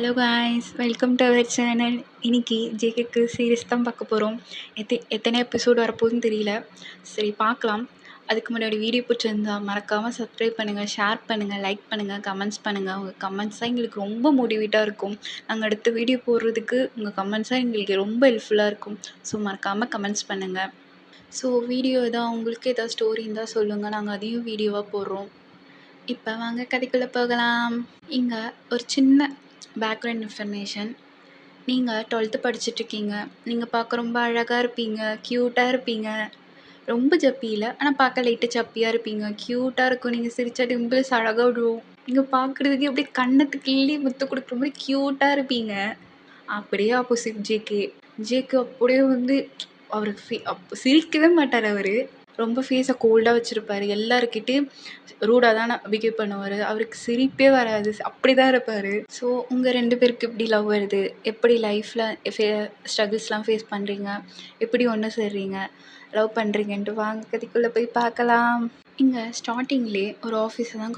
Hello guys, welcome to our channel. இன்னைக்கு ஜேகேக்கு series தான் பார்க்க போகிறோம். எத்தனை எபிசோடு வரப்போகுதுன்னு தெரியல. சரி பார்க்கலாம். அதுக்கு முன்னாடி வீடியோ பிடிச்சிருந்தா மறக்காமல் சப்ஸ்கிரைப் பண்ணுங்கள், ஷேர் பண்ணுங்கள், லைக் பண்ணுங்கள், கமெண்ட்ஸ் பண்ணுங்கள். உங்கள் கமெண்ட்ஸ் தான் எங்களுக்கு ரொம்ப மோட்டிவேட்டாக இருக்கும். நாங்கள் அடுத்த வீடியோ போடுறதுக்கு உங்கள் கமெண்ட்ஸ் தான் எங்களுக்கு ரொம்ப ஹெல்ப்ஃபுல்லாக இருக்கும். ஸோ மறக்காமல் கமெண்ட்ஸ் பண்ணுங்கள். ஸோ வீடியோ உங்களுக்கு எதாவது ஸ்டோரி இருந்தால் சொல்லுங்கள், நாங்கள் அதையும் வீடியோவாக போடுறோம். இப்போ வாங்க கதைக்குள்ளே போகலாம். இங்கே ஒரு சின்ன பேக்ரவுண்ட் இன்ஃபர்மேஷன். நீங்கள் 12th படிச்சுட்ருக்கீங்க. நீங்கள் பார்க்க ரொம்ப அழகாக இருப்பீங்க, க்யூட்டாக இருப்பீங்க. ரொம்ப ஜப்பி இல்லை, ஆனால் பார்க்க லைட்டாக சப்பியாக இருப்பீங்க. க்யூட்டாக இருக்கும். நீங்கள் சிரிச்சா டிம்பிள்ஸ் அழகாக விடுவோம். நீங்கள் பார்க்குறதுக்கே அப்படியே கண்ணத்துக்கு கிள்ளி முத்து கொடுக்குற மாதிரி க்யூட்டாக இருப்பீங்க. அப்படியே ஆப்போசிட் ஜேகே அப்படியே அவருக்கு சிரிக்கவே மாட்டார். அவர் ரொம்ப ஃபேஸை கோல்டாக வச்சுருப்பார். எல்லாருக்கிட்டையும் ரூடாக தான் பிஹேவ் பண்ணுவார். அவருக்கு சிரிப்பே வராது, அப்படி தான் இருப்பார். ஸோ உங்கள் 2 பேருக்கு எப்படி லவ் வருது, எப்படி லைஃப்பில் ஸ்ட்ரகிள்ஸ்லாம் ஃபேஸ் பண்ணுறீங்க, எப்படி ஒன்று சேர்றீங்க, லவ் பண்ணுறீங்கன்ட்டு வாங்க கதைக்குள்ளே போய் பார்க்கலாம். இங்கே ஸ்டார்டிங்லேயே ஒரு ஆஃபீஸை தான்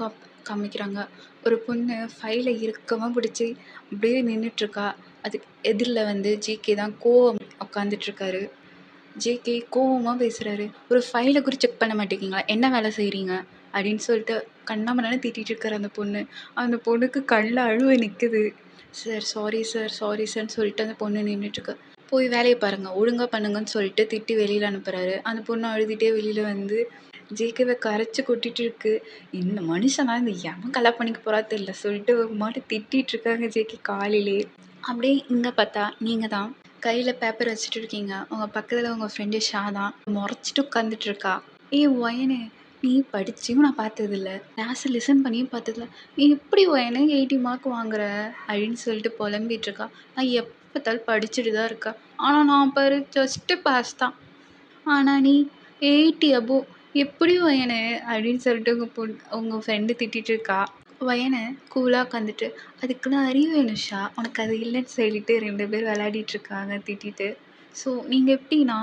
காமிக்கிறாங்க. ஒரு பொண்ணு ஃபைலை இறுக்கமாக பிடிச்சி அப்படியே நின்றுட்டுருக்கா. அதுக்கு எதிரில் ஜேகே தான் உட்காந்துட்ருக்காரு. ஜேகே கோவமாக பேசுகிறாரு. ஒரு ஃபைலை கூட செக் பண்ண மாட்டேங்கிங்களா, என்ன வேலை செய்கிறீங்க அப்படின்னு சொல்லிட்டு கண்ணாமண்ணான்னு திட்டிகிட்டு இருக்காரு அந்த பொண்ணு. அந்த பொண்ணுக்கு கண்ணில் அழுவ நிற்குது. சார் சாரி சார்ன்னு சொல்லிட்டு அந்த பொண்ணு நின்றுட்டுருக்கு. போய் வேலையை பாருங்கள், ஒழுங்காக பண்ணுங்கன்னு சொல்லிட்டு திட்டி வெளியில் அனுப்புகிறாரு. அந்த பொண்ணு அழுதுகிட்டே வெளியில் ஜேகேவை கரைச்சி கொட்டிகிட்டு இருக்கு. இந்த மனுஷனா இந்த எவன் கலா பண்ணிக்க போகிறா தெரியல சொல்லிட்டு ஒரு மாதிரி திட்டிகிட்டு இருக்காங்க ஜேகே காலையிலே. அப்படியே இங்கே பார்த்தா நீங்கள் தான் கையில் பேப்பர் வச்சுட்டு இருக்கீங்க. உங்கள் பக்கத்தில் உங்கள் ஃப்ரெண்டு ஷா தான் முறைச்சிட்டு உட்காந்துட்ருக்கா. ஒயனு, நீ படிச்சியும் நான் பார்த்ததில்ல, கிளாஸை லிசன் பண்ணியும் பார்த்ததில்ல, நீ எப்படி ஒயனு 80 மார்க் வாங்குற அப்படின்னு சொல்லிட்டு புலம்பிகிட்ருக்கா. நான் எப்போ பார்த்தாலும் படிச்சுட்டு தான் இருக்கேன், ஆனால் நான் பாரு ஜஸ்ட்டு பாஸ் தான், ஆனால் நீ 80 above எப்படி ஒயனு அப்படின்னு சொல்லிட்டு உங்கள் ஃப்ரெண்டு திட்டிகிட்டு இருக்கா. வயனை கூலாக உட்காந்துட்டு, அதுக்குலாம் அறிவு வேணும் ஷா, உனக்கு அது இல்லைன்னு சொல்லிட்டு 2 பேர் விளையாடிட்டுருக்காங்க திட்டிட்டு. ஸோ நீங்கள் எப்படின்னா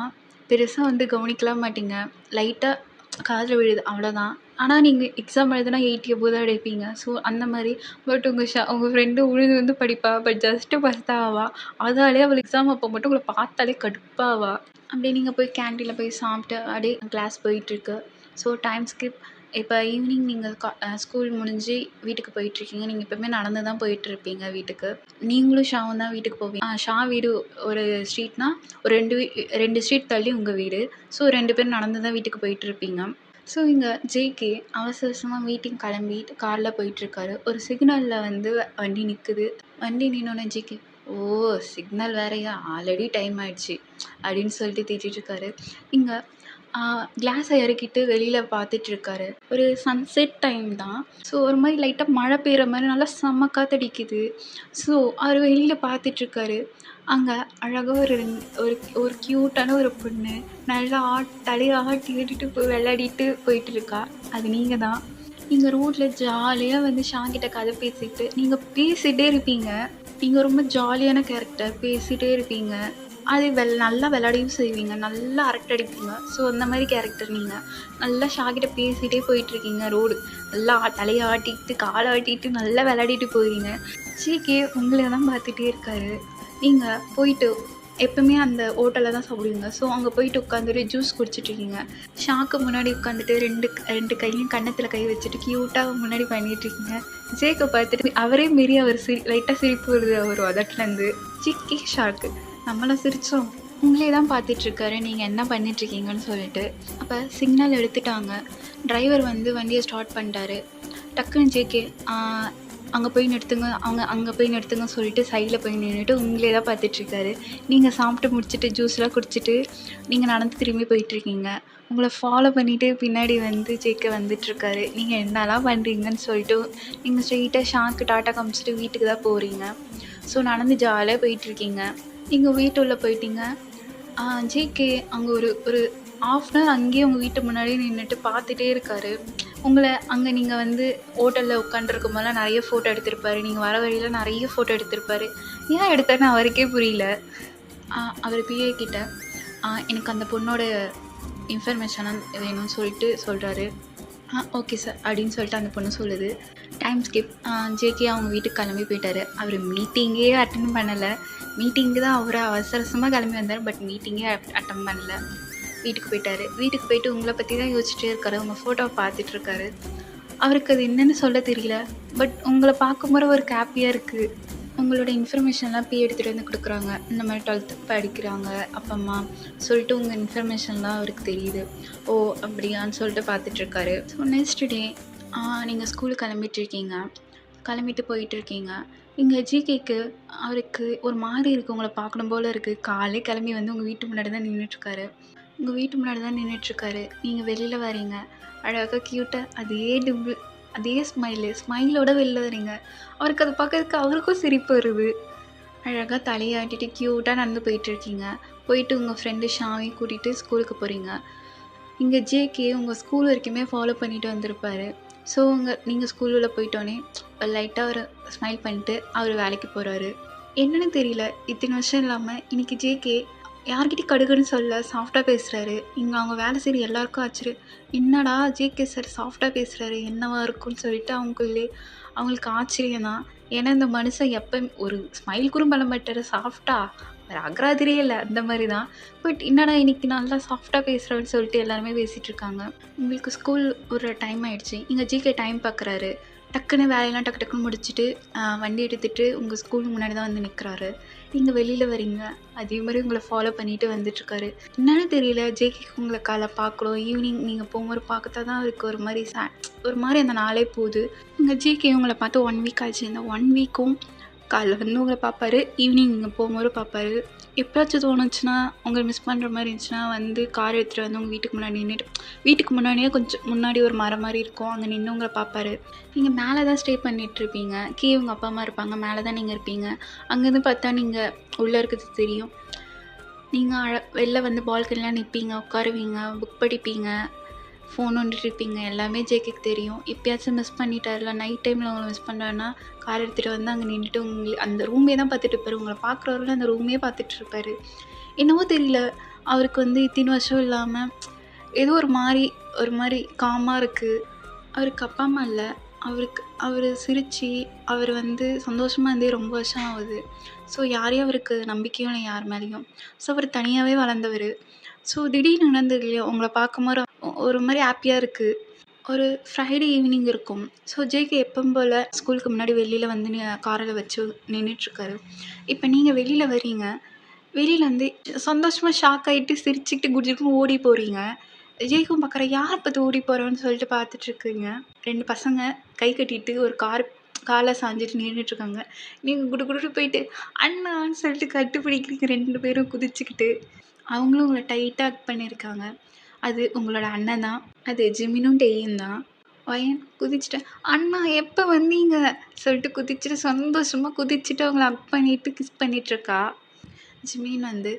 பெருசாக கவனிக்கலாம் மாட்டீங்க, லைட்டாக காதில் விழுது அவ்வளோதான். ஆனால் நீங்கள் எக்ஸாம் எழுதுனா 80 above தான் எடுப்பீங்க. ஸோ அந்த மாதிரி. பட் உங்கள் ஃப்ரெண்டு உழுது படிப்பா, பட் ஜஸ்ட்டு பாஸ் தான் ஆவா. அதாலே அவள் எக்ஸாம் அப்போ மட்டும் உங்களை பார்த்தாலே கடுப்பாவா. அப்படியே நீங்கள் போய் கேன்டீனில் போய் சாப்பிட்டு அப்படியே கிளாஸ் போயிட்டுருக்கு. So time skip. இப்போ ஈவினிங் நீங்கள் ஸ்கூல் முடிஞ்சு வீட்டுக்கு போயிட்டுருக்கீங்க. நீங்கள் எப்போவுமே நடந்து தான் போயிட்டுருப்பீங்க வீட்டுக்கு. நீங்களும் ஷாவும் தான் வீட்டுக்கு போவீங்க. ஷா வீடு ஒரு ஸ்ட்ரீட்னால் ஒரு 2 ஸ்ட்ரீட் தள்ளி உங்கள் வீடு. ஸோ 2 பேரும் நடந்து தான் வீட்டுக்கு போயிட்டுருப்பீங்க. ஸோ இங்கே ஜேகே அவசரமாக மீட்டிங் கிளம்பிட்டு காரில் போயிட்டுருக்காரு. ஒரு சிக்னலில் வண்டி நிற்குது. வண்டி நின்னோடனே ஜேகே, ஓ சிக்னல் வேறையா, ஆல்ரெடி டைம் ஆயிடுச்சு அப்படின்னு சொல்லிட்டு திட்டிருக்காரு. இங்கே கிளாஸை இறக்கிட்டு வெளியில் பார்த்துட்ருக்காரு. ஒரு சன்செட் டைம் தான். ஸோ ஒரு மாதிரி லைட்டாக மழை பெய்கிற மாதிரி நல்லா செம்ம காற்றடிக்குது. ஸோ அவர் வெளியில் பார்த்துட்ருக்காரு. அங்கே அழகாக ஒரு க்யூட்டான ஒரு பொண்ணு நல்லா தலையை ஆட்டி ஆட்டிட்டு போய் விளையாடிட்டு போயிட்டுருக்கா. அது நீங்கள் தான். நீங்கள் ரோட்டில் ஜாலியாக ஷாங்கிட்ட கதை பேசிட்டு நீங்கள் பேசிகிட்டே இருப்பீங்க. நீங்கள் ரொம்ப ஜாலியான கேரக்டர், பேசிகிட்டே இருப்பீங்க. அது நல்லா விளையாடியும் செய்வீங்க, நல்லா அரட்டை அடிப்பீங்க. ஸோ அந்த மாதிரி கேரக்டர் நீங்கள். நல்லா ஷாக்கிட்ட பேசிகிட்டே போயிட்டுருக்கீங்க. ரோடு நல்லா தலையை ஆட்டிக்கிட்டு காலை ஆட்டிட்டு நல்லா விளையாடிட்டு போகிறீங்க. ஜேகே உங்களை தான் பார்த்துட்டே இருக்காரு. நீங்கள் போயிட்டு எப்பவுமே அந்த ஹோட்டலில் தான் சாப்பிடுவீங்க. ஸோ அங்கே போயிட்டு உட்காந்துட்டு ஜூஸ் குடிச்சிட்ருக்கீங்க. ஷாக்கு முன்னாடி உட்காந்துட்டு ரெண்டு கையும் கன்னத்தில் கை வச்சுட்டு க்யூட்டாக முன்னாடி பண்ணிகிட்ருக்கீங்க. ஜேகை பார்த்துட்டு அவரே மீறி அவர் லைட்டாக சிரிப்பு வருது அவர் உதட்டுலேருந்து. ஜேகே ஷாக்கு, நம்மளாம் சிரித்தோம். உங்களே தான் பார்த்துட்ருக்காரு நீங்கள் என்ன பண்ணிகிட்ருக்கீங்கன்னு சொல்லிட்டு. அப்போ சிக்னல் எடுத்துட்டாங்க. டிரைவர் வண்டியை ஸ்டார்ட் பண்ணிட்டாரு. டக்குன்னு ஜேகே அங்கே போய் நிறுத்துங்க சொல்லிட்டு சைடில் போய் நின்றுட்டு உங்களே தான் பார்த்துட்ருக்காரு. நீங்கள் சாப்பிட்டு முடிச்சுட்டு ஜூஸ்லாம் குடிச்சிட்டு நீங்கள் நடந்து திரும்பி போயிட்டுருக்கீங்க. உங்களை ஃபாலோ பண்ணிவிட்டு பின்னாடி ஜேகே வந்துட்டுருக்காரு. நீங்கள் என்னெல்லாம் பண்ணுறீங்கன்னு சொல்லிட்டு நீங்கள் ஸ்ட்ரெயிட்டாக ஷாக்கு டாட்டா காமிச்சிட்டு வீட்டுக்கு தான் போகிறீங்க. ஸோ நடந்து ஜாலியாக போயிட்டுருக்கீங்க. நீங்கள் வீட்டுள்ளே போயிட்டீங்க. ஜேகே அங்கே ஒரு ½ hour அங்கேயே உங்கள் வீட்டு முன்னாடியே நின்றுட்டு பார்த்துட்டே இருக்காரு. உங்களை அங்கே நீங்கள் ஹோட்டலில் உட்காந்துருக்கும் போதெல்லாம் நிறைய ஃபோட்டோ எடுத்திருப்பாரு. நீங்கள் வர வழியில் நிறைய ஃபோட்டோ எடுத்திருப்பாரு. ஏன் எடுத்தாருன்னு அவருக்கே புரியல. அவர் பிஏ கிட்ட எனக்கு அந்த பொண்ணோட இன்ஃபர்மேஷனாக வேணும்னு சொல்லிட்டு சொல்கிறாரு. ஓகே சார் அப்படின்னு சொல்லிட்டு அந்த பொண்ணு சொல்லுது. Time skip. ஜேகே அவங்க வீட்டுக்கு கிளம்பி போயிட்டாரு. அவர் மீட்டிங்கே அட்டெண்ட் பண்ணலை. மீட்டிங்கு தான் அவர் அவசர அவசரமாக கிளம்பி வந்தார். பட் மீட்டிங்கே அட்டன் பண்ணல. வீட்டுக்கு போயிட்டாரு. வீட்டுக்கு போயிட்டு உங்களை பற்றி தான் யோசிச்சுட்டே இருக்காரு. உங்கள் ஃபோட்டோவை பார்த்துட்டு இருக்காரு. அவருக்கு அது என்னன்னு சொல்ல தெரியல. பட் உங்களை பார்க்கும்போது அவருக்கு ஹாப்பியாக இருக்குது. உங்களோட இன்ஃபர்மேஷன்லாம் போய் எடுத்துகிட்டு வந்து கொடுக்குறாங்க. இந்த மாதிரி 12th படிக்கிறாங்க அப்பா அம்மா சொல்லிட்டு உங்கள் இன்ஃபர்மேஷன்லாம் அவருக்கு தெரியுது. ஓ அப்படியான்னு சொல்லிட்டு பார்த்துட்ருக்காரு. ஸோ நெக்ஸ்ட் டே நீங்கள் ஸ்கூலுக்கு கிளம்பிட்டுருக்கீங்க. கிளம்பிட்டு போயிட்டுருக்கீங்க. இங்கே ஜிகேக்கு அவருக்கு ஒரு மாதிரி இருக்குது. உங்களை பார்க்கணும் போல் இருக்குது. காலையில் கிளம்பி வந்து உங்கள் வீட்டு முன்னாடி தான் நின்றுட்டுருக்காரு. உங்கள் வீட்டு முன்னாடி தான் நின்றுட்டுருக்காரு. நீங்கள் வெளியில் வரீங்க. அழகாக க்யூட்டாக அதே ஸ்மைலோட வெளில வரீங்க. அவருக்கு அதை பார்க்கறதுக்கு அவருக்கும் சிரிப்பு வருது. அழகாக தலையாட்டிட்டு க்யூட்டாக நடந்து போயிட்டுருக்கீங்க. போயிட்டு உங்கள் ஃப்ரெண்டு ஷாவையும் கூட்டிகிட்டு ஸ்கூலுக்கு போகிறீங்க. இங்கே ஜேகே உங்கள் ஸ்கூல் வரைக்குமே ஃபாலோ பண்ணிட்டு வந்திருப்பார். ஸோ நீங்கள் ஸ்கூலில் போயிட்டோன்னே லைட்டாக ஒரு ஸ்மைல் பண்ணிட்டு அவர் வேலைக்கு போகிறாரு. என்னன்னு தெரியல, இத்தனை வருஷம் இல்லாமல் இன்றைக்கி ஜேகே யார்கிட்டையும் கடுகுன்னு சொல்ல சாஃப்டாக பேசுகிறாரு. இங்கே அவங்க வேலை செய்கிற எல்லாருக்கும் ஆச்சரியம். என்னடா ஜேகே சார் சாஃப்டாக பேசுகிறாரு, என்னவா இருக்குன்னு சொல்லிட்டு அவங்களுக்கு ஆச்சரியம் தான். ஏன்னா இந்த மனுஷன் எப்போ ஒரு ஸ்மைல் கூட பண்ண மாட்டார். சாஃப்டாக வேறு அகராதிரியே இல்லை, அந்த மாதிரி தான். பட் என்னடா இன்றைக்கி நல்லா சாஃப்டாக பேசுகிறான்னு சொல்லிட்டு எல்லாருமே பேசிகிட்டு இருக்காங்க. உங்களுக்கு ஸ்கூல் ஒரு டைம் ஆகிடுச்சு. இங்கே ஜிகே டைம் பார்க்குறாரு. டக்குன்னு வேலையெல்லாம் டக்குன்னு முடிச்சுட்டு வண்டி எடுத்துகிட்டு உங்கள் ஸ்கூலுக்கு முன்னாடி தான் வந்து நிற்கிறாரு. நீங்கள் வெளியில் வரீங்க. அதே மாதிரி உங்களை ஃபாலோ பண்ணிட்டு வந்துட்டுருக்காரு. என்னன்னு தெரியல, ஜேகேக்கு உங்களை காலை பார்க்கணும். ஈவினிங் நீங்கள் போகும்போது பார்க்கத்தா தான் அவருக்கு ஒரு மாதிரி அந்த நாளே போகுது. இங்கே ஜேகே உங்களை பார்த்து 1 வீக் ஆச்சு. இந்த 1 வீக்கும் காலைல வந்து உங்களை பார்ப்பாரு, ஈவினிங் நீங்கள் போகும்போது பார்ப்பாரு. எப்போயாச்சும் தோணுச்சுன்னா உங்களை மிஸ் பண்ணுற மாதிரி இருந்துச்சுன்னா வந்து கார் எடுத்துகிட்டு வந்து உங்கள் வீட்டுக்கு முன்னாடி நின்றுட்டு, வீட்டுக்கு முன்னாடியே கொஞ்சம் முன்னாடி ஒரு மரம் மாதிரி இருக்கும், அங்கே நின்று உங்களை பார்ப்பாரு. நீங்கள் மேலே தான் ஸ்டே பண்ணிகிட்ருப்பீங்க. கீழே உங்கள் அப்பா அம்மா இருப்பாங்க, மேலே தான் நீங்கள் இருப்பீங்க. அங்கேருந்து பார்த்தா நீங்கள் உள்ளே இருக்கிறது தெரியும். நீங்கள் வெளில வந்து பால்கனிலாம் நிற்பீங்க, உட்காருவீங்க, புக் படிப்பீங்க, ஃபோன் வந்துட்டு இருப்பீங்க. எல்லாமே ஜேகேக்கு தெரியும். எப்பயாச்சும் மிஸ் பண்ணிட்டார்ல, நைட் டைமில் உங்களை மிஸ் பண்ணுறாருன்னா கார் எடுத்துகிட்டு வந்து அங்கே நின்றுட்டு உங்களுக்கு அந்த ரூமே தான் பார்த்துட்டு இருப்பார். உங்களை பார்க்குறவரில் அந்த ரூமே பார்த்துட்ருப்பாரு. என்னவோ தெரியல, அவருக்கு வந்து இத்தனை வருஷம் இல்லாமல் ஏதோ ஒரு மாதிரி காமாக இருக்குது. அவருக்கு அப்பா அம்மா இல்லை. அவர் சிரித்து அவர் வந்து சந்தோஷமாக இருந்தே ரொம்ப வருஷம் ஆகுது. ஸோ யாரையும் அவருக்கு நம்பிக்கையும் இல்லை யார் மேலேயும். ஸோ அவர் தனியாகவே வளர்ந்தவர். ஸோ திடீர்னு நடந்தது இல்லையா, உங்களை பார்க்கும்போது ஒரு மாதிரி ஹாப்பியாக இருக்குது. ஒரு ஃப்ரைடே ஈவினிங் இருக்கும். ஸோ ஜேகே எப்பவும் போல் ஸ்கூலுக்கு முன்னாடி வெளியில் வந்து காரில் வச்சு நின்றுட்டுருக்காரு. இப்போ நீங்கள் வெளியில் வரீங்க. வெளியில் வந்து சந்தோஷமாக ஷாக் ஆகிட்டு சிரிச்சுக்கிட்டு குடிச்சிட்டு ஓடி போகிறீங்க. ஜேகும் பார்க்குற யாரை பார்த்து ஓடி போகிறோன்னு சொல்லிட்டு பார்த்துட்ருக்குங்க. 2 பசங்க கை கட்டிட்டு ஒரு காலை சாஞ்சிட்டு நின்றுட்டுருக்காங்க. நீங்கள் குடு போயிட்டு அண்ணான்னு சொல்லிட்டு கட்டுப்பிடிக்கிறீங்க 2 பேரும் குதிச்சுக்கிட்டு. அவங்களும் உங்களை டைட்டாக ஹக் பண்ணியிருக்காங்க. அது உங்களோட அண்ணன் தான். அது ஜிமினும் டெய்யும் தான். பையன் குதிச்சுட்டேன், அண்ணா எப்போ வந்தீங்க சொல்லிட்டு குதிச்சுட்டு சந்தோஷமாக குதிச்சுட்டு அவங்கள ஹக் பண்ணிட்டு கிஸ் பண்ணிகிட்ருக்கா. ஜிமின் வந்து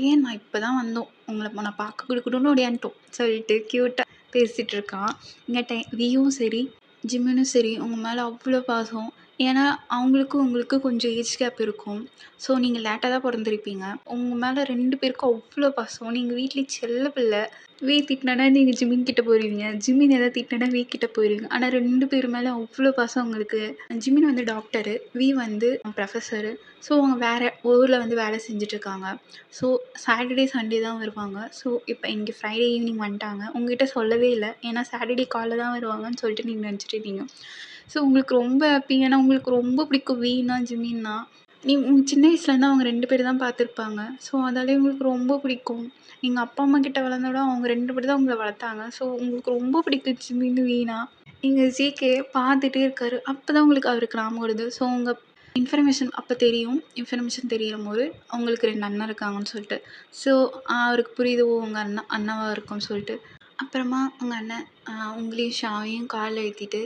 ஏன் நான் இப்போ தான் வந்தோம், உங்களை நான் பார்க்க கொடுக்கணும்னு ஓடியான்ட்டோம் சொல்லிட்டு க்யூட்டாக பேசிகிட்டு இருக்கான். இங்கே வியும் சரி ஜிமினும் சரி உங்கள் மேலே அவ்வளோ பாசம். ஏன்னா அவங்களுக்கும் உங்களுக்கும் கொஞ்சம் ஏஜ் கேப் இருக்கும். ஸோ நீங்கள் லேட்டாக தான் பிறந்திருப்பீங்க. உங்கள் மேலே 2 பேருக்கும் அவ்வளோ பாசம். நீங்கள் வீட்லேயே செல்ல பிள்ளை. வி திட்டினா நீங்கள் ஜிமின் கிட்ட போயிடுவீங்க, ஜிமின் எதாவது திட்டினா வி கிட்ட போயிடுவீங்க. ஆனால் 2 பேர் மேலே அவ்வளோ பாசம் உங்களுக்கு. ஜிமின் வந்து டாக்டரு, வி வந்து ப்ரொஃபஸரு. ஸோ அவங்க வேறு ஊரில் வந்து வேலை செஞ்சிட்ருக்காங்க. ஸோ சாட்டர்டே சண்டே தான் வருவாங்க. ஸோ இப்போ இங்கே ஃப்ரைடே ஈவினிங் வந்துட்டாங்க. உங்ககிட்ட சொல்லவே இல்லை, ஏன்னா சாட்டர்டே காலைல தான் வருவாங்கன்னு சொல்லிட்டு நீங்கள் நினச்சிட்டு இருந்தீங்க. ஸோ உங்களுக்கு ரொம்ப ஹாப்பி. ஏன்னா உங்களுக்கு ரொம்ப பிடிக்கும் வீணா ஜிமின்னா. உங்கள் சின்ன வயசுலேருந்து அவங்க 2 பேர் தான் பார்த்துருப்பாங்க. ஸோ அதாலே உங்களுக்கு ரொம்ப பிடிக்கும். எங்கள் அப்பா அம்மா கிட்ட வளர்ந்த விட அவங்க 2 பேர் தான் உங்களை வளர்த்தாங்க. ஸோ உங்களுக்கு ரொம்ப பிடிக்கும் ஜிமின்னு வீணா. நீங்கள் ஜிகே பார்த்துட்டே இருக்காரு. அப்போ தான் உங்களுக்கு அவருக்கு ஞாபகம் வருது. ஸோ உங்கள் இன்ஃபர்மேஷன் தெரியும்போது அவங்களுக்கு 2 அண்ணன் இருக்காங்கன்னு சொல்லிட்டு. ஸோ அவருக்கு புரியுது, உங்கள் அண்ணாவாக இருக்கும்னு சொல்லிட்டு. அப்புறமா உங்கள் அண்ணன் உங்களையும் ஷாவையும் காலில் ஏற்றிட்டு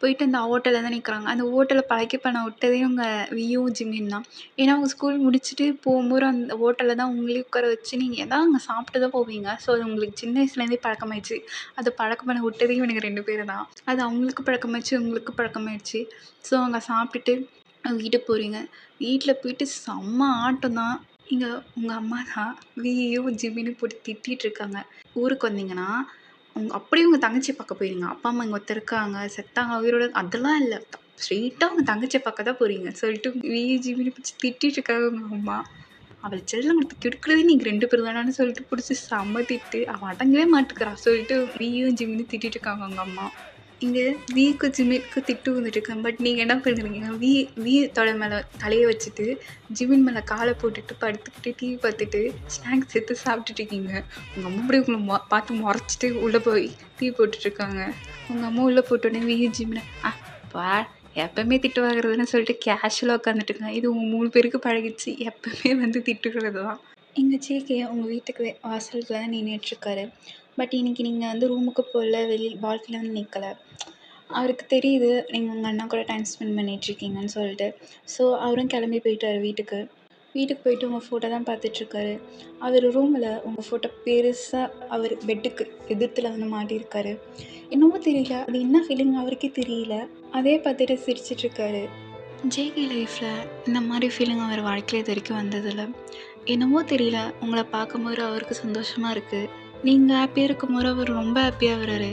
போயிட்டு அந்த ஹோட்டலில் தான் நிற்கிறாங்க. அந்த ஹோட்டலை பழக்கி பண்ண விட்டதே உங்கள் வியும் ஜிமின் தான். ஏன்னா அவங்க ஸ்கூல் முடிச்சுட்டு போகும்போது அந்த ஹோட்டலில் தான் உங்களையும் உட்கார வச்சு நீங்கள் எதாவது அங்கே சாப்பிட்டு தான் போவீங்க. ஸோ அது உங்களுக்கு சின்ன வயசுலேருந்தே பழக்கமாயிடுச்சு. அதை பழக்கம் பண்ண விட்டதே இவனுங்க 2 பேர் தான். அது அவங்களுக்கு பழக்கமாயிடுச்சு, உங்களுக்கு பழக்கமாயிடுச்சு. ஸோ அங்கே சாப்பிட்டுட்டு வீட்டுக்கு போகிறீங்க. வீட்டில் போயிட்டு செம்ம ஆட்டம் தான். இங்கே உங்கள் அம்மா தான் வியையும் ஜிமினும் போட்டு திட்டிகிட்ருக்காங்க. ஊருக்கு வந்தீங்கன்னா அப்படியே உங்கள் தங்கச்சியை பார்க்க போயிருங்க. அப்பா அம்மா இங்கே ஒருத்தர் இருக்காங்க, செத்தாங்க, உயிரோட அதெல்லாம் இல்லை. ஸ்ட்ரெயிட்டாக உங்கள் தங்கச்சியை பார்க்க தான் போகிறீங்க சொல்லிட்டு விஜிபின்னு பிடிச்சி திட்டிட்டு இருக்காங்க உங்கள் அம்மா. அவள் செல்லம் கொடுத்து கெடுக்கிறதே நீங்கள் 2 பேர் தானான்னு சொல்லிட்டு பிடிச்சி செம்ம திட்டு. அவள் அடங்கவே மாட்டுக்கிறா சொல்லிட்டு வியும் ஜிமின்னு திட்டிட்டு இருக்காங்க அவங்க அம்மா. இங்கே வீக்கு ஜிமிக்கு திட்டு வந்துட்டு இருக்கேன். பட் நீங்கள் என்ன பண்ணுறீங்க, வி தொலை மேலே தலையை வச்சுட்டு ஜிமின் மேலே காலை போட்டுட்டு படுத்துக்கிட்டு டிவி பார்த்துட்டு ஸ்நாக்ஸ் எடுத்து சாப்பிட்டுட்டு இருக்கீங்க. உங்கள் அம்மா அப்படியே உங்களை பார்த்து முறைச்சிட்டு உள்ளே போய் டிவி போட்டுட்ருக்காங்க. உங்கள் அம்மா உள்ளே போட்டோடனே ஜிமினை பா எப்போவுமே திட்டு வாங்குறதுன்னு சொல்லிட்டு கேஷுவலாக உட்காந்துட்டுருங்க. இது உங்கள் 3 பேருக்கு பழகிடுச்சு. எப்போவுமே வந்து திட்டுகிறது தான். எங்கள் ஜேகே உங்கள் வீட்டுக்கு வாசலுக்கு தான் நின்றுட்டுருக்காரு. பட் இன்றைக்கி நீங்கள் வந்து ரூமுக்கு போகல, பால்கனியில் வந்து நிற்கலை. அவருக்கு தெரியுது நீங்கள் உங்கள் அண்ணா கூட டைம் ஸ்பெண்ட் பண்ணிகிட்ருக்கீங்கன்னு சொல்லிட்டு. ஸோ அவரும் கிளம்பி போயிட்டார் வீட்டுக்கு. வீட்டுக்கு போயிட்டு உங்கள் ஃபோட்டோ தான் பார்த்துட்ருக்காரு. அவர் ரூமில் உங்கள் ஃபோட்டோ பெருசாக அவர் பெட்டுக்கு எதிர்த்தில் வந்து மாட்டியிருக்காரு. என்னவோ தெரியல, அது என்ன ஃபீலிங் அவருக்கே தெரியல. அதே பார்த்துட்டு சிரிச்சிட்ருக்காரு. ஜேகே லைஃப்பில் இந்த மாதிரி ஃபீலிங் அவர் வாழ்க்கையில் இது வரைக்கும் வந்ததில்லை. என்னவோ தெரியல, உங்களை பார்க்கும்போது அவருக்கு சந்தோஷமாக இருக்குது. நீங்கள் ஹாப்பியாக இருக்கும்போது அவர் ரொம்ப ஹாப்பியாக வர்றாரு.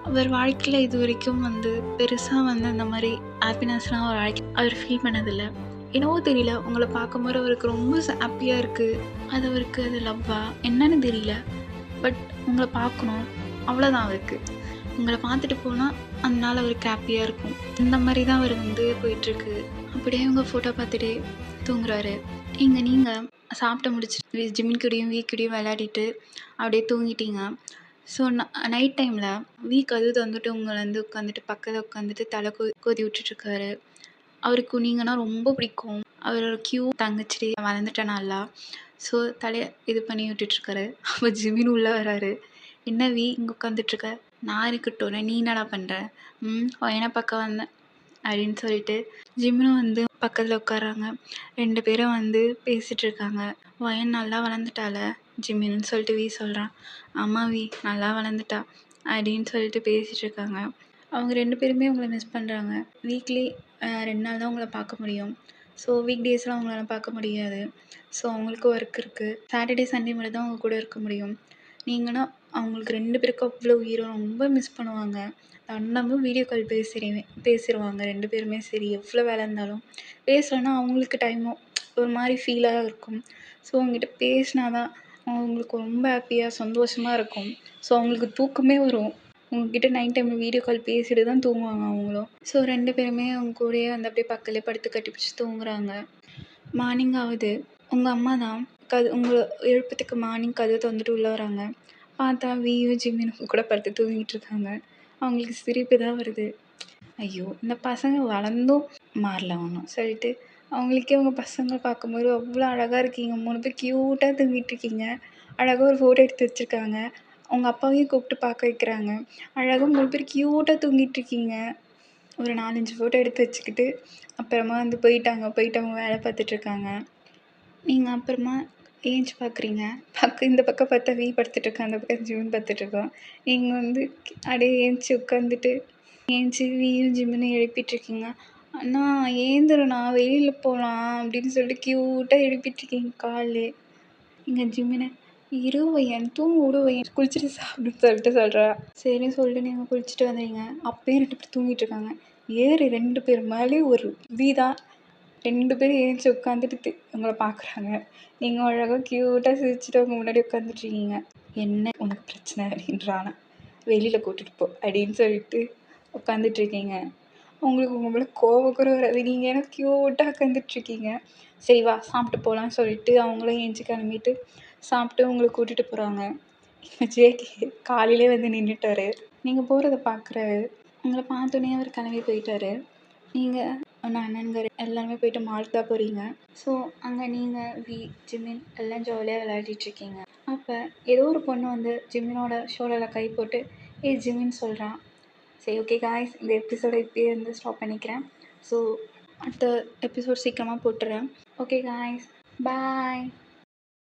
அவர் வாழ்க்கையில் இது வரைக்கும் வந்து பெருசாக வந்து அந்த மாதிரி ஹாப்பினஸ்லாம் அவர் ஃபீல் பண்ணதில்லை. என்னவோ தெரியல, உங்களை பார்க்கும்போது அவருக்கு ரொம்ப ஹாப்பியாக இருக்குது. அது அவருக்கு அது லவ்வா என்னன்னு தெரியல. பட் உங்களை பார்க்கணும் அவ்வளோதான் அவருக்கு. உங்களை பார்த்துட்டு போனால் அதனால அவருக்கு ஹாப்பியாக இருக்கும். இந்த மாதிரி தான் அவர் வந்து போயிட்டுருக்கு. அப்படியே உங்கள் ஃபோட்டோ பார்த்துட்டே தூங்குறாரு. இங்கே நீங்கள் சாப்பிட்டு முடிச்சுட்டு ஜிமின் கூடயும் வீக்கூடையும் விளையாடிட்டு அப்படியே தூங்கிட்டீங்க. ஸோ நைட் டைமில் கதவு வந்துட்டு உங்களை வந்து உட்காந்துட்டு பக்கத்தில் உட்காந்துட்டு தலை கோதி விட்டுட்ருக்காரு. அவருக்கு நீங்கன்னா ரொம்ப பிடிக்கும். அவரோட தங்கச்சி வளர்ந்துட்டேன் நல்லா. ஸோ தலையை இது பண்ணி விட்டுட்ருக்காரு. அப்போ ஜிமின் உள்ளே வராரு. என்ன இங்கே உட்காந்துட்ருக்க, நான் இருக்கட்டும், நீ என்னடா பண்ணுற, என்ன பார்க்க வந்தேன் அப்படின்னு சொல்லிட்டு ஜிமினும் வந்து பக்கத்தில் உட்காராங்க. 2 பேரும் வந்து பேசிகிட்டு இருக்காங்க. வயன் நல்லா வளர்ந்துட்டால ஜிமின்னு சொல்லிட்டு சொல்கிறான். ஆமாம் நல்லா வளர்ந்துட்டா அப்படின்னு சொல்லிட்டு பேசிகிட்டு இருக்காங்க. அவங்க 2 பேருமே உங்களை மிஸ் பண்ணுறாங்க. வீக்லி 2 நாள் தான் உங்களை பார்க்க முடியும். ஸோ வீக் டேஸ்லாம் அவங்களால பார்க்க முடியாது. ஸோ அவங்களுக்கு ஒர்க் இருக்குது. சாட்டர்டே சண்டே மட்டும் தான் அவங்க கூட இருக்க முடியும். நீங்கன்னா அவங்களுக்கு 2 பேருக்கும் அவ்வளோ உயிரை ரொம்ப மிஸ் பண்ணுவாங்க. அண்ணனும் வீடியோ கால் பேசிடுவாங்க 2 பேருமே. சரி எவ்வளோ வேலை இருந்தாலும் பேசலைன்னா அவங்களுக்கு டைமும் ஒரு மாதிரி ஃபீலாக இருக்கும். ஸோ அவங்ககிட்ட பேசினா தான் அவங்களுக்கு ரொம்ப ஹாப்பியாக சந்தோஷமாக இருக்கும். ஸோ அவங்களுக்கு தூக்கமே வரும். உங்ககிட்ட நைட் டைமில் வீடியோ கால் பேசிட்டு தான் தூங்குவாங்க அவங்களும். ஸோ 2 பேருமே அவங்க கூடயே வந்து அப்படியே பக்கத்துலேயே படுத்து கட்டி பிடிச்சி தூங்குறாங்க. மார்னிங் ஆகுது. உங்கள் அம்மா தான் உங்களை எழுப்பத்துக்கு மார்னிங் கதவை திறந்துட்டு உள்ளே வராங்க. பார்த்தா வியும் ஜிமினும் கூட படுத்து தூங்கிட்டு இருக்காங்க. அவங்களுக்கு சிரிப்பு தான் வருது. ஐயோ இந்த பசங்க வளர்ந்தும் மாறல ஒன்றும் சொல்லிட்டு அவங்களுக்கே அவங்க பசங்களை பார்க்கும்போது அவ்வளோ அழகாக இருக்கீங்க. 3 பேர் க்யூட்டாக தூங்கிட்டு இருக்கீங்க. அழகாக ஒரு ஃபோட்டோ எடுத்து வச்சுருக்காங்க. அவங்க அப்பாவையும் கூப்பிட்டு பார்க்க வைக்கிறாங்க. அழகாக 3 பேர் க்யூட்டாக தூங்கிட்டு இருக்கீங்க. ஒரு 4, 5 ஃபோட்டோ எடுத்து வச்சுக்கிட்டு அப்புறமா வந்து போயிட்டாங்க. போயிட்டு அவங்க வேலை பார்த்துட்ருக்காங்க. நீங்கள் அப்புறமா ஏஞ்சி பார்க்குறீங்க. இந்த பக்கம் பார்த்தா படுத்துட்ருக்கான், அந்த பக்கம் ஜிமின் பார்த்துட்ருக்கோம். நீங்கள் வந்து அப்படியே ஏஞ்சி உட்காந்துட்டு வியும் ஜிமின்னு எழுப்பிட்டுருக்கீங்க. அண்ணா ஏந்திரண்ணா வெளியில் போகலாம் அப்படின்னு சொல்லிட்டு க்யூட்டாக எழுப்பிட்டுருக்கீங்க காலைலே. இங்கே ஜிமினை இருவையன் தூங்க விடுவையன் குளிச்சுட்டு சாப்பிடுன்னு சொல்லிட்டு சொல்கிறா. சரின்னு சொல்லிட்டு நீங்கள் குளிச்சுட்டு வந்துடுங்க. அப்பயும் 2 பேர் தூங்கிட்டுருக்காங்க. 2 பேர் மேலேயும் ஒரு தான் 2 பேரும் ஏஞ்சி உட்காந்துட்டு உங்களை பார்க்குறாங்க. நீங்கள் அழகாக க்யூட்டாக சிரிச்சுட்டு அவங்க முன்னாடி உட்காந்துட்ருக்கீங்க. என்ன உனக்கு பிரச்சனை அப்படின்றானா, வெளியில் கூட்டிகிட்டு போ அப்படின்னு சொல்லிட்டு உட்காந்துட்ருக்கீங்க. உங்களுக்கு உங்கள் மேலே கோவம் கூட வராது. நீங்கள் ஏன்னா க்யூட்டாக உட்காந்துட்ருக்கீங்க. சரி வா சாப்பிட்டு போகலான்னு சொல்லிட்டு அவங்களும் ஏஞ்சி கிளம்பிட்டு சாப்பிட்டு உங்களை கூட்டிகிட்டு போகிறாங்க. ஜேகே காலையிலே வந்து நின்றுட்டாரு. நீங்கள் போகிறத பார்க்குறாரு. உங்களை பார்த்தோன்னே அவர் கிளம்பி போயிட்டாரு. நீங்கள் அண்ணனுங்க எல்லாருமே போயிட்டு மால்க்கு தான் போகிறீங்க. ஸோ அங்கே நீங்கள் ஜிமின் எல்லாம் ஜாலியாக விளையாடிட்டுருக்கீங்க. அப்போ ஏதோ ஒரு பொண்ணு வந்து ஜிமினோட ஷோல்டரில் கை போட்டு ஜிமின்னு சொல்கிறான். சரி ஓகே காய்ஸ், இந்த எபிசோடை இப்போயே வந்து ஸ்டாப் பண்ணிக்கிறேன். ஸோ அடுத்த எபிசோட் சீக்கிரமாக போட்டுறேன். ஓகே காய்ஸ், பாய்.